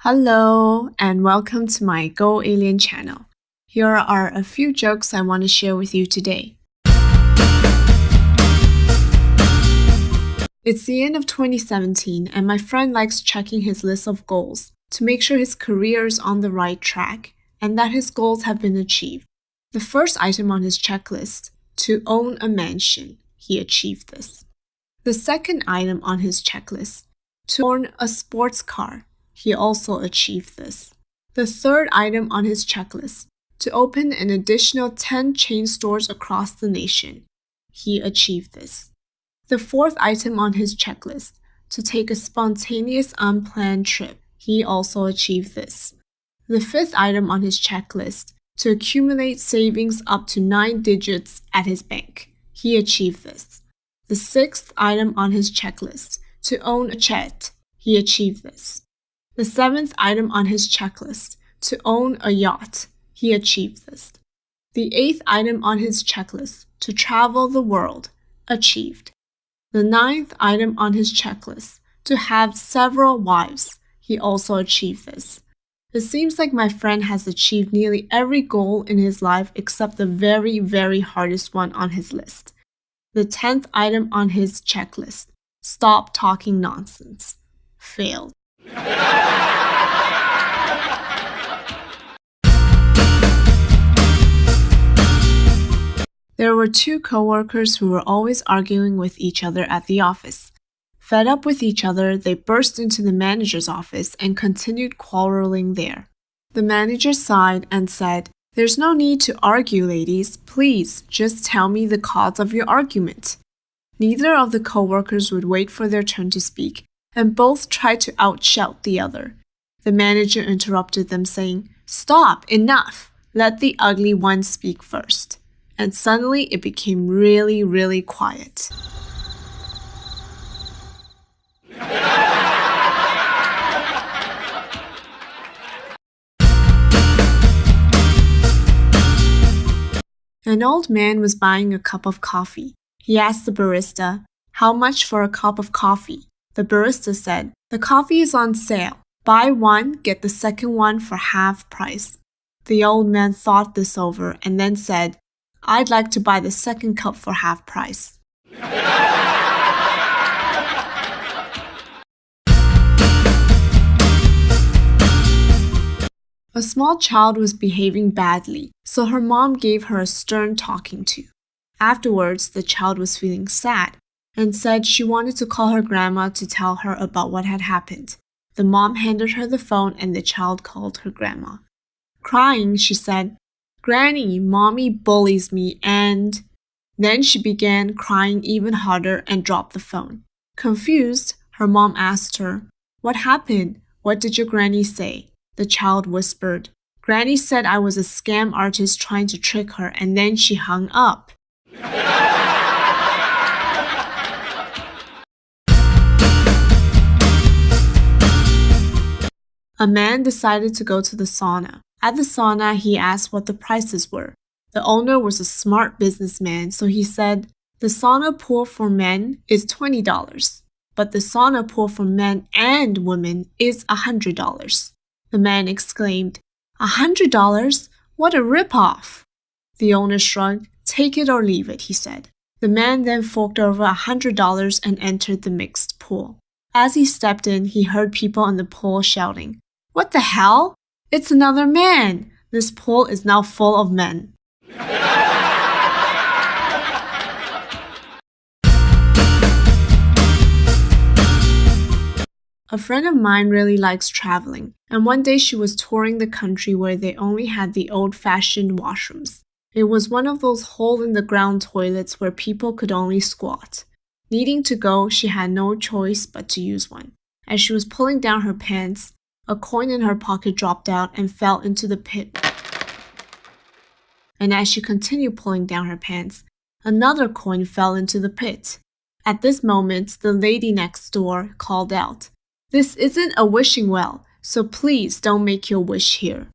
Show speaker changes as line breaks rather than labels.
Hello, and welcome to my Go Alien channel. Here are a few jokes I want to share with you today. It's the end of 2017, and my friend likes checking his list of goals to make sure his career is on the right track and that his goals have been achieved. The first item on his checklist, to own a mansion, he achieved this. The second item on his checklist, to own a sports car, he also achieved this. The third item on his checklist, to open an additional 10 chain stores across the nation, he achieved this. The fourth item on his checklist, to take a spontaneous unplanned trip, he also achieved this. The fifth item on his checklist, to accumulate savings up to 9 digits at his bank, he achieved this. The sixth item on his checklist, to own a jet, he achieved this. The seventh item on his checklist, to own a yacht, he achieved this. The eighth item on his checklist, to travel the world, achieved. The ninth item on his checklist, to have several wives, he also achieved this. It seems like my friend has achieved nearly every goal in his life except the very, very hardest one on his list. The 10th item on his checklist, stop talking nonsense, failed. There were two coworkers who were always arguing with each other at the office. Fed up with each other, they burst into the manager's office and continued quarreling there. The manager sighed and said, "There's no need to argue, ladies. Please, just tell me the cause of your argument." Neither of the coworkers would wait for their turn to speak, and both tried to outshout the other. The manager interrupted them, saying, "Stop, enough. Let the ugly one speak first." And suddenly it became really, really quiet. An old man was buying a cup of coffee. He asked the barista, "How much for a cup of coffee?" The barista said, "The coffee is on sale. Buy one, get the second one for half price." The old man thought this over and then said, "I'd like to buy the second cup for half price." A small child was behaving badly, so her mom gave her a stern talking to. Afterwards, the child was feeling sad and said she wanted to call her grandma to tell her about what had happened. The mom handed her the phone and the child called her grandma. Crying, she said, "Granny, mommy bullies me and..." Then she began crying even harder and dropped the phone. Confused, her mom asked her, "What happened? What did your granny say?" The child whispered, "Granny said I was a scam artist trying to trick her, and then she hung up." A man decided to go to the sauna. At the sauna, he asked what the prices were. The owner was a smart businessman, so he said, "The sauna pool for men is $20, but the sauna pool for men and women is $100. The man exclaimed, "$100? What a ripoff!" The owner shrugged. "Take it or leave it," he said. The man then forked over $100 and entered the mixed pool. As he stepped in, he heard people in the pool shouting, "What the hell? It's another man! This pool is now full of men." A friend of mine really likes traveling, and one day she was touring the country where they only had the old-fashioned washrooms. It was one of those hole-in-the-ground toilets where people could only squat. Needing to go, she had no choice but to use one. As she was pulling down her pants, a coin in her pocket dropped out and fell into the pit. And as she continued pulling down her pants, another coin fell into the pit. At this moment, the lady next door called out, "This isn't a wishing well, so please don't make your wish here."